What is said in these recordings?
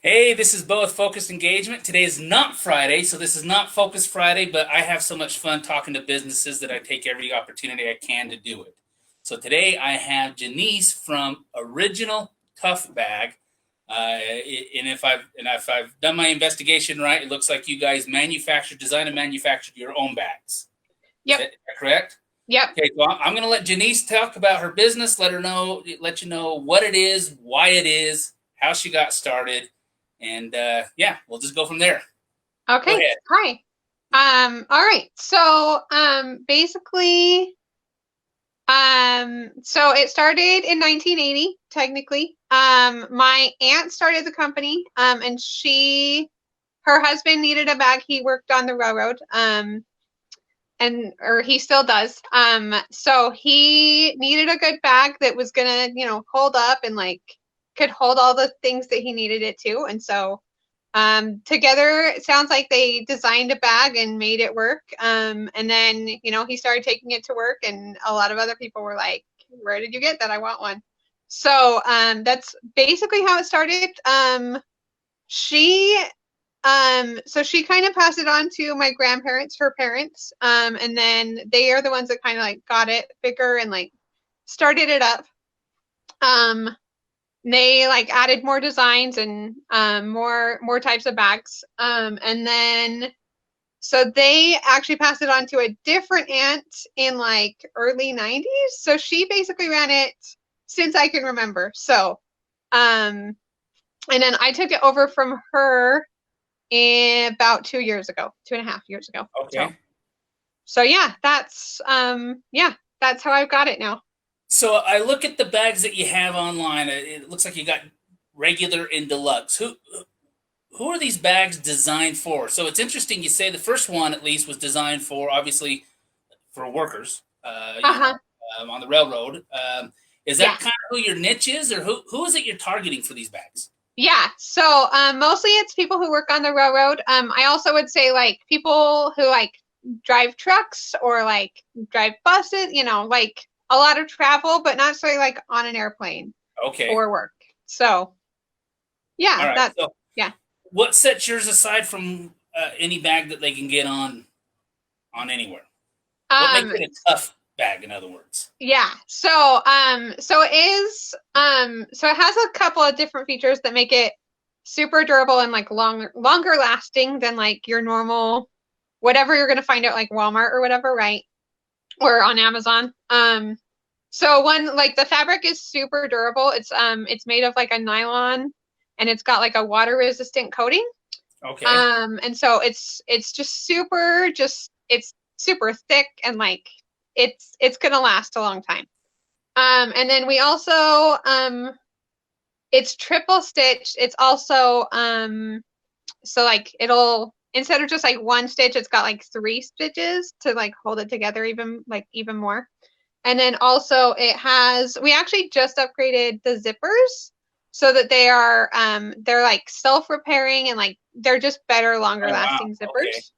Hey, this is Bo with Focused Engagement. Today is not Friday, so this is not Focus Friday, but I have so much fun talking to businesses that I take every opportunity I can to do it. So today I have Genisse from Original Tuffbag. And if I've done my investigation right, it looks like you guys design and manufactured your own bags. Is Yep. that correct? Yep. Okay, so I'm going to let Genisse talk about her business. Let you know what it is, why it is, how she got started, and yeah, we'll just go from there. Go Okay. ahead. Hi. All right. So, basically, so it started in 1980, technically. My aunt started the company, and her husband needed a bag. He worked on the railroad, or he still does. So he needed a good bag that was gonna, hold up and like could hold all the things that he needed it to. And so together, it sounds like they designed a bag and made it work. And then, he started taking it to work, and a lot of other people were like, "Where did you get that? I want one." So that's basically how it started. She so she kind of passed it on to my grandparents, her parents, and then they are the ones that kind of like got it bigger and like started it up. Um, they like added more designs and more types of bags. And then so they actually passed it on to a different aunt in like early 90s. So she basically ran it since I can remember. So and then I took it over from her about 2 years ago, 2.5 years ago. So Okay. yeah, that's how I've got it now. So I look at the bags that you have online. It looks like you got regular and deluxe. Who are these bags designed for? So it's interesting. You say the first one at least was designed for obviously for workers. Uh-huh. On the railroad. Is Yeah. that kind of who your niche is, or who is it you're targeting for these bags? Yeah. So mostly it's people who work on the railroad. I also would say like people who like drive trucks or like drive buses, like a lot of travel, but not necessarily like on an airplane Okay. for work. So All yeah, right. that's So yeah. what sets yours aside from any bag that they can get on anywhere? What makes Um it a tough bag, in other words? Yeah. So it has a couple of different features that make it super durable and like longer lasting than like your normal whatever you're gonna find at like Walmart or whatever, right? Or on Amazon. So one like the fabric is super durable. It's made of like a nylon, and it's got like a water resistant coating. Okay. And so it's it's super thick, and like it's gonna last a long time. And then we also it's triple stitched. It's also so like it'll instead of just like one stitch, it's got like three stitches to like hold it together even more. And then also we actually just upgraded the zippers so that they're like self-repairing, and like they're just better, longer Oh wow. lasting Okay. zippers.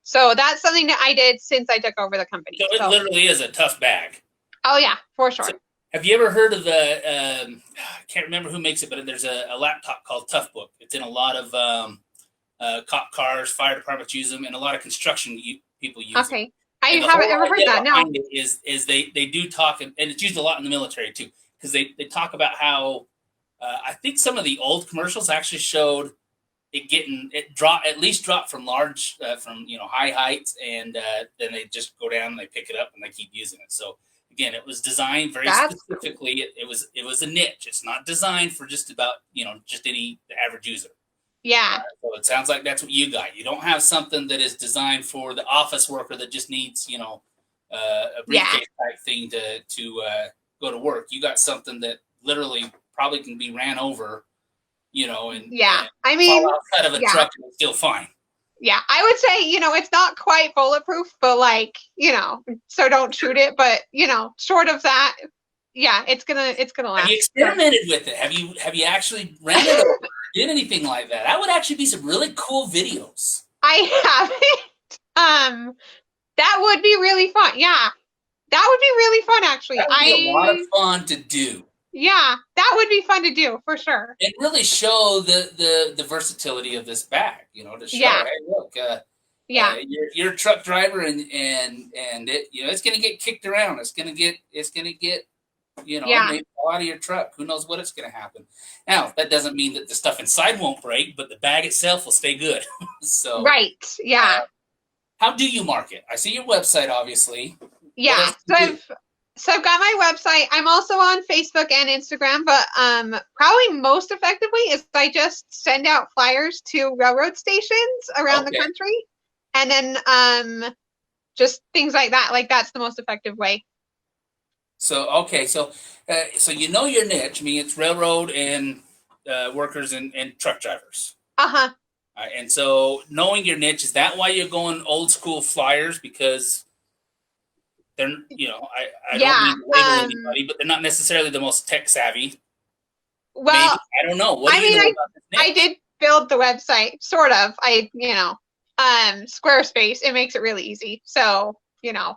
So that's something that I did since I took over the company. So it So, literally is a tough bag. oh yeah, for So sure. have you ever heard of I can't remember who makes it, but there's a laptop called Toughbook. It's in a lot of cop cars, fire departments use them, and a lot of people use it. Okay. I And the haven't whole ever heard idea that. No. behind it is they do talk, and it's used a lot in the military too, because they talk about how I think some of the old commercials actually showed at least drop from high heights, and then they just go down and they pick it up and they keep using it. So again, it was designed very That's cool. specifically. It was a niche. It's not designed for just about just any average user. Yeah. So it sounds like that's what you got. You don't have something that is designed for the office worker that just needs a Yeah. briefcase type thing to go to work. You got something that literally probably can be ran over, Yeah. and I fall mean, outside of a yeah. truck and it's still fine. Yeah. I would say, it's not quite bulletproof, but like, so don't shoot it, but short of that, yeah, it's gonna Have you last. So experimented with it? Have you actually ran it over or did anything like that? That would actually be some really cool videos. I haven't. That would be really fun. Yeah. That would be really fun actually. That would be a lot of fun to do. Yeah, that would be fun to do for sure. And really show the versatility of this bag, to show, Yeah, hey, look, yeah, you're a truck driver, and it, it's going to get kicked around. It's going to get yeah, maybe fall out of your truck. Who knows what it's going to happen? Now, that doesn't mean that the stuff inside won't break, but the bag itself will stay good. So, right. Yeah, how do you market? I see your website, obviously. What yeah. else do you do? So I've got my website. I'm also on Facebook and Instagram, but probably most effectively is I just send out flyers to railroad stations around the Okay. country, and then just things like that. Like that's the most effective way. So okay, so your niche. I mean, it's railroad and workers and truck drivers. Uh-huh. And so knowing your niche, is that why you're going old school flyers? Because they're, I don't Yeah. mean to label anybody, but they're not necessarily the most tech savvy. Maybe, Well, I don't know. What I do you mean, know I about this I niche? did build the website, sort of. Squarespace. It makes it really easy. So, Yeah.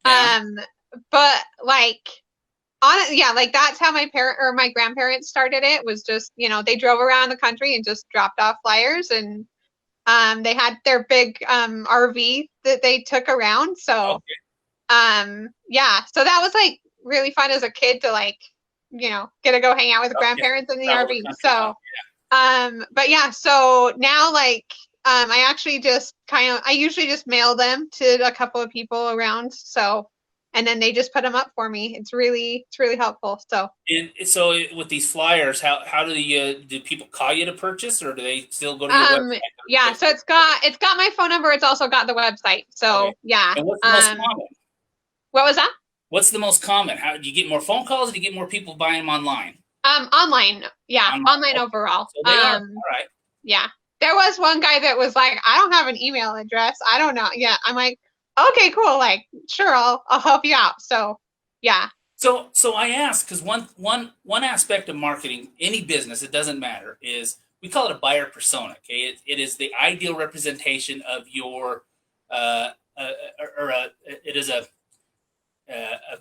um, but like yeah, like that's how my parent or my grandparents started it was just, they drove around the country and just dropped off flyers and they had their big RV that they took around. So Okay. yeah, so that was like really fun as a kid to like, get to go hang out with Okay. grandparents in the Travel the RV. country, huh? So but yeah, so now like I actually just I usually just mail them to a couple of people around. So and then they just put them up for me. It's really helpful. So And so with these flyers, how do people call you to purchase, or do they still go to your website? yeah, so it's got my phone number. It's also got the website. Okay. So yeah. And what's the most common? What was that? What's the most common? How do you get more phone calls? Or do you get more people buying them online? Online. Yeah, Online. online Okay. overall. So they are all right. Yeah. There was one guy that was like, I don't have an email address. I don't know. Yeah. I'm like, okay, cool. Like, sure, I'll help you out. So yeah. So I ask because one aspect of marketing, any business, it doesn't matter, is we call it a buyer persona. Okay, it is the ideal representation of your uh, uh, it is a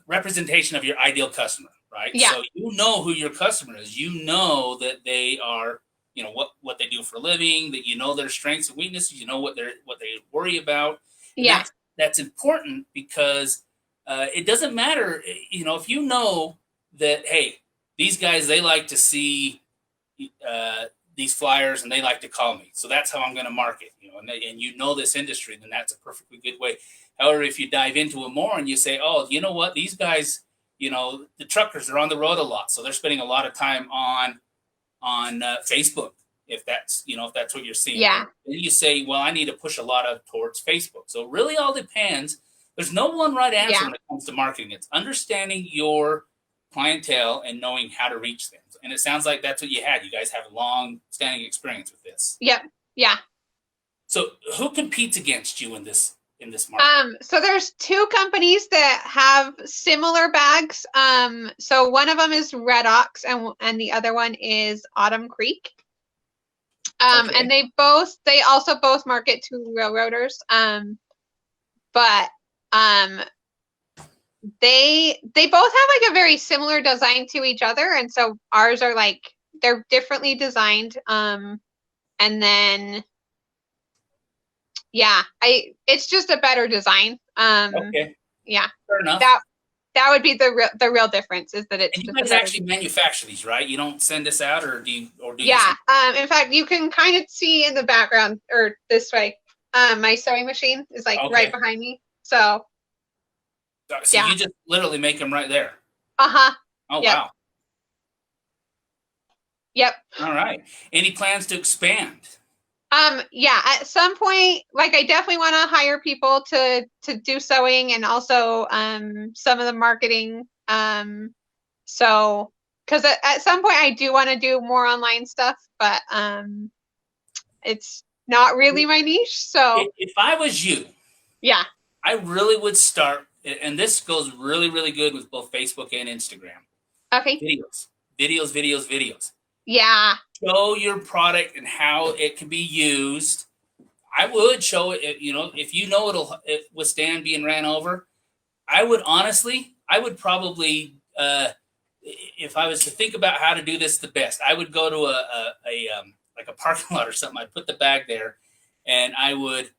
representation of your ideal customer, right? Yeah. So you know who your customer is. You know that they are, what they do for a living. That you know their strengths and weaknesses. You know what they worry about, and Yeah. that's important because it doesn't matter, if you know that, hey, these guys, they like to see these flyers and they like to call me, so that's how I'm going to market. And this industry, then that's a perfectly good way. However, if you dive into it more and you say, oh, you know what, these guys, the truckers are on the road a lot, so they're spending a lot of time on Facebook. If that's what you're seeing, Yeah. then you say, well, I need to push a lot of towards Facebook. So it really all depends. There's no one right answer Yeah. when it comes to marketing. It's understanding your clientele and knowing how to reach them. And it sounds like that's what you had. You guys have a long standing experience with this. Yep. Yeah. So who competes against you in this market? So there's two companies that have similar bags. So one of them is Red Ox and the other one is Autumn Creek. Okay. And they also both market to railroaders. But they both have like a very similar design to each other, and so ours are like they're differently designed. And then yeah, it's just a better design. Okay. Yeah, Fair enough. that would be the real difference is that it's And you just guys actually manufacture these, right? You don't send this out, or do you? yeah. In fact, you can kind of see in the background or this way. My sewing machine is like Okay. right behind me. So So yeah. you just literally make them right there. Uh-huh. Oh, Yep. wow. Yep. All right. Any plans to expand? Yeah, at some point, like I definitely want to hire people to do sewing and also some of the marketing. So because at some point I do want to do more online stuff, but it's not really my niche. So If I was you, yeah. I really would start, and this goes really, really good with both Facebook and Instagram. Okay. Videos. Yeah. Show your product and how it can be used. I would show it, if it'll withstand being ran over. I would probably if I was to think about how to do this the best, I would go to like a parking lot or something. I'd put the bag there, and I would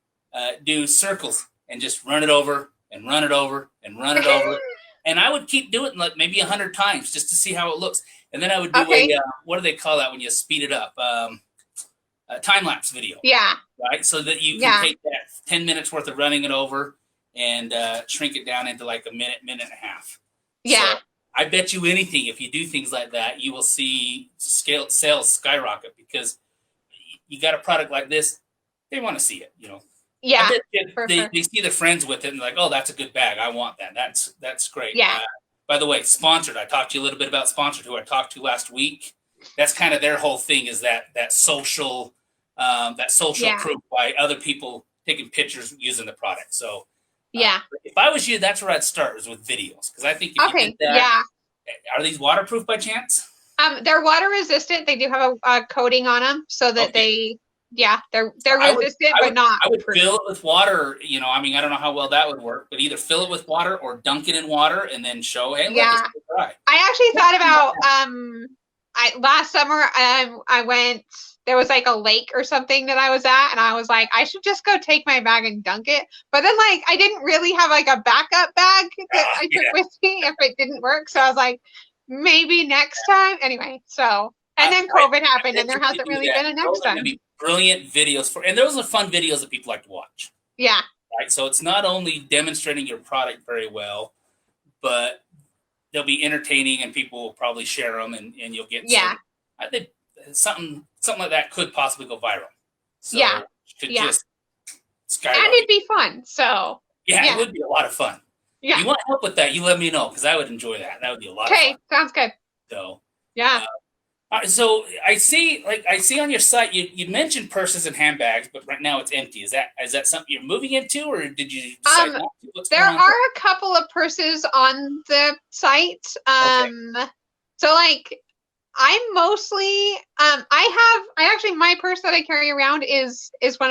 do circles and just run it over and run it over and run it over, and I would keep doing it like maybe 100 times just to see how it looks. And then I would do a what do they call that when you speed it up? A time lapse video. Yeah. Right, so that you can take that 10 minutes worth of running it over and shrink it down into like a minute and a half. Yeah. So I bet you anything, if you do things like that, you will see sales skyrocket, because you got a product like this, they want to see it, you know. Yeah. They see their friends with it and like, oh, that's a good bag. I want that. That's great. Yeah. By the way, Sponsored. I talked to you a little bit about Sponsored, who I talked to last week. That's kind of their whole thing, is that social proof by other people taking pictures using the product. So if I was you, that's where I'd start, is with videos, because I think if you did that, are these waterproof by chance? They're water resistant. They do have a coating on them so that they're resistant, but not. I would fill it with water. You know, I mean, I don't know how well that would work, but either fill it with water or dunk it in water and then show. Hey, look, it's dry. I actually thought about last summer. I went. There was like a lake or something that I was at, and I was like, I should just go take my bag and dunk it. But then, like, I didn't really have like a backup bag that I took with me if it didn't work. So I was like, maybe next time. Anyway, so and then COVID happened, and there hasn't really been a next time. Brilliant videos and those are fun videos that people like to watch. Yeah. Right. So it's not only demonstrating your product very well, but they'll be entertaining, and people will probably share them, and you'll get I think something like that could possibly go viral. So just skyrocket. And it'd be fun. So it would be a lot of fun. Yeah. If you want help with that, you let me know, because I would enjoy that. That would be a lot of fun. Okay, sounds good. So so I see on your site you mentioned purses and handbags, but right now it's empty. Is that something you're moving into, or did you decide not to? There are a couple of purses on the site. So like I'm mostly my purse that I carry around is one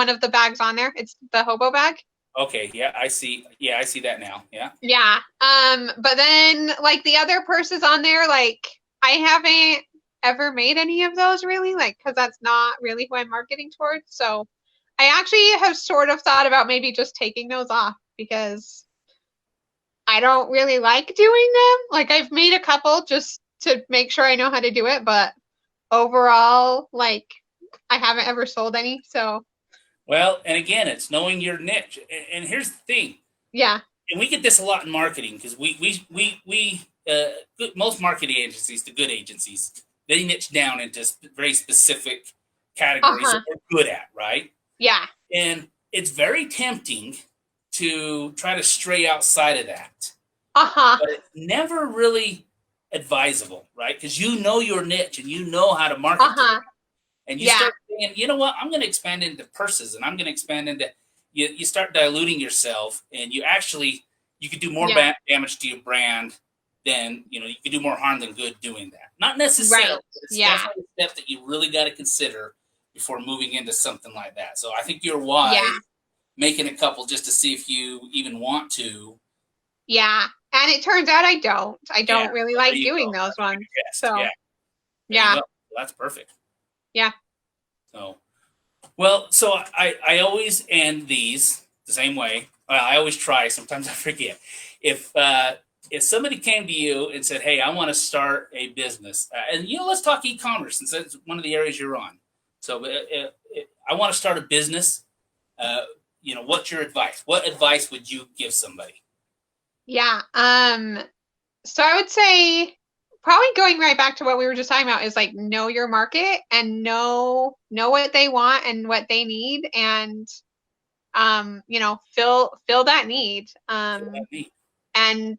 of the bags on there. It's the hobo bag. Okay, I see that now. Yeah. Yeah. But then like the other purses on there, like I haven't ever made any of those really, like, because that's not really who I'm marketing towards. So I actually have sort of thought about maybe just taking those off, because I don't really like doing them. Like I've made a couple just to make sure I know how to do it, but overall, like, I haven't ever sold any. So well, and again, it's knowing your niche. And here's the thing. Yeah. And we get this a lot in marketing, because most marketing agencies, the good agencies, they niche down into very specific categories that they're good at, right? Yeah. And it's very tempting to try to stray outside of that. But it's never really advisable, right? Because you know your niche and you know how to market to it. And you start saying, you know what, I'm going to expand into purses, and I'm going to expand into, you start diluting yourself, and you could do more damage to your brand than, you could do more harm than good doing that. Not necessarily. Right. It's definitely a step that you really got to consider before moving into something like that. So I think you're wise making a couple just to see if you even want to. Yeah. And it turns out I don't really like doing those ones. So well, that's perfect. Yeah. So I always end these the same way. Well, I always try. Sometimes I forget. If somebody came to you and said, "Hey, I want to start a business," and let's talk e-commerce, since that's one of the areas you're on. So I want to start a business. What's your advice? What advice would you give somebody? Yeah. So I would say, probably going right back to what we were just talking about, is like, know your market and know what they want and what they need, and fill that need. And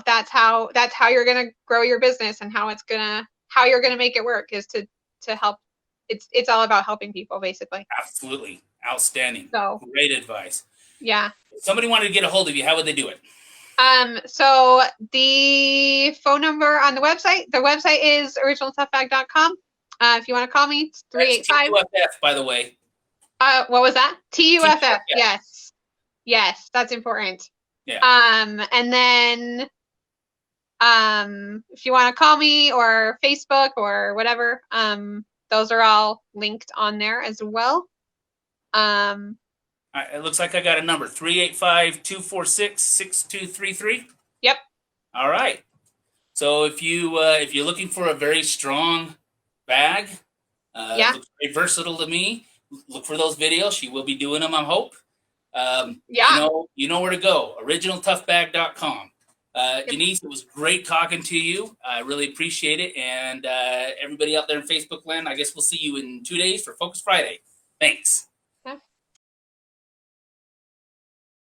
that's how you're gonna grow your business, and how you're gonna make it work is to help. It's all about helping people, basically. Absolutely. Outstanding. So great advice. Yeah. If somebody wanted to get a hold of you, how would they do it? So the phone number on the website is originaltuffbag.com. If you want to call me, it's 385. TUFF, by the way. What was that? TUFF. Yes, that's important. Yeah. And then If you want to call me or Facebook or whatever, those are all linked on there as well. All right, it looks like I got a number, 385-246-6233. Yep. All right. So if you're looking for a very strong bag, looks very versatile to me. Look for those videos. She will be doing them, I hope. You know where to go. OriginalTuffbag.com. Genisse, it was great talking to you. I really appreciate it. And everybody out there in Facebook land, I guess we'll see you in 2 days for Focus Friday. Thanks.